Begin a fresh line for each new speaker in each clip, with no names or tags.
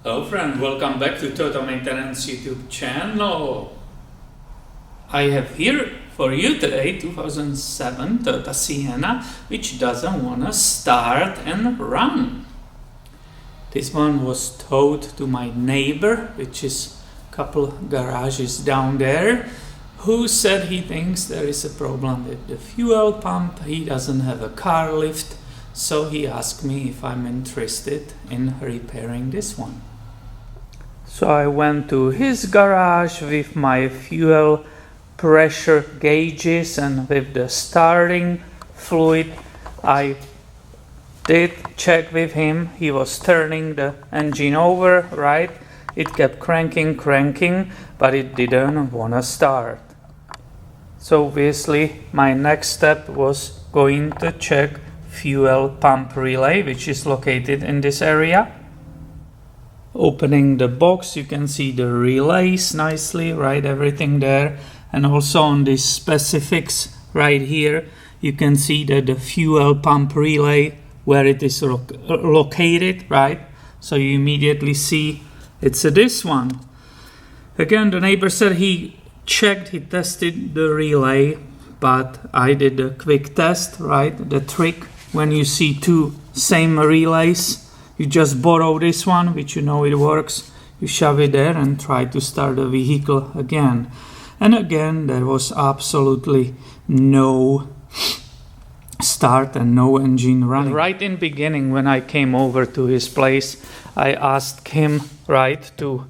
Hello friend, welcome back to Toyota Maintenance YouTube channel. I have here for you today 2007 Toyota Sienna, which doesn't want to start and run. This one was towed to my neighbor, which is a couple garages down there, who said he thinks there is a problem with the fuel pump. He doesn't have a car lift, so he asked me if I'm interested in repairing this one. So I went to his garage with my fuel pressure gauges and with the starting fluid. I did check with him. He was turning the engine over, right? It kept cranking, but it didn't want to start. So obviously my next step was going to check fuel pump relay, which is located in this area. Opening the box, you can see the relays nicely, right? Everything there. And also on these specifics right here, you can see that the fuel pump relay, where it is located, right? So you immediately see it's this one. Again, the neighbor said he checked, he tested the relay, but I did a quick test, right? The trick when you see two same relays, you just borrow this one, which you know it works, you shove it there and try to start the vehicle again. And again, there was absolutely no start and no engine running. Right in beginning, when I came over to his place, I asked him, right, to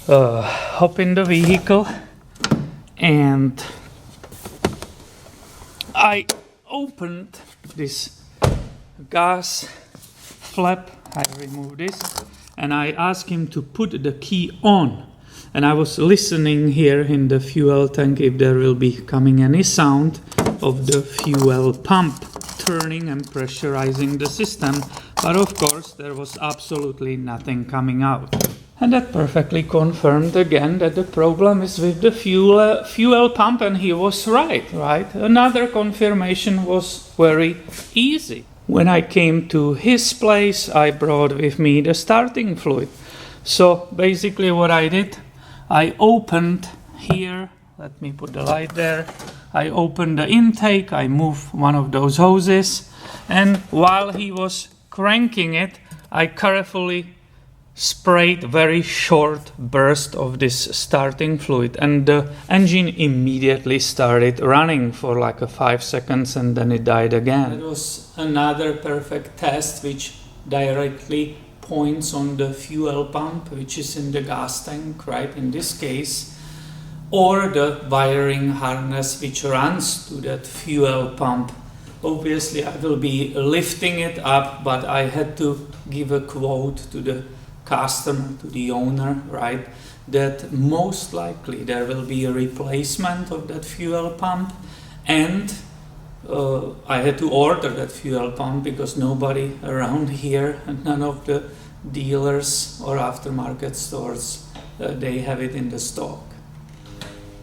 hop in the vehicle, and I opened this gas flap. I removed this and I asked him to put the key on, and I was listening here in the fuel tank if there will be coming any sound of the fuel pump turning and pressurizing the system, but of course there was absolutely nothing coming out. And that perfectly confirmed again that the problem is with the fuel pump, and he was right? Another confirmation was very easy. When I came to his place, I brought with me the starting fluid. So basically what I did, I opened here, let me put the light there, I opened the intake, I moved one of those hoses, and while he was cranking it, I carefully sprayed very short burst of this starting fluid, and the engine immediately started running for like 5 seconds, and then it died again. It was another perfect test which directly points on the fuel pump, which is in the gas tank, right, in this case, or the wiring harness which runs to that fuel pump. Obviously I will be lifting it up, but I had to give a quote to the customer, to the owner, right, that most likely there will be a replacement of that fuel pump, and I had to order that fuel pump because nobody around here, none of the dealers or aftermarket stores, they have it in the stock.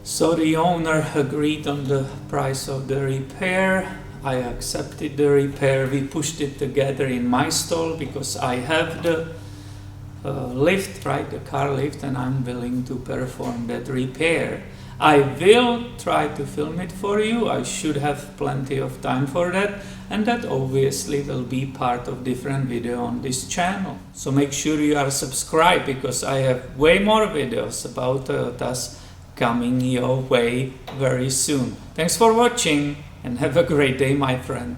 So the owner agreed on the price of the repair. I accepted the repair. We pushed it together in my stall because I have the lift, right, the car lift, and I'm willing to perform that repair. I will try to film it for you. I should have plenty of time for that, and that obviously will be part of different video on this channel. So make sure you are subscribed, because I have way more videos about Toyotas coming your way very soon. Thanks for watching and have a great day, my friend.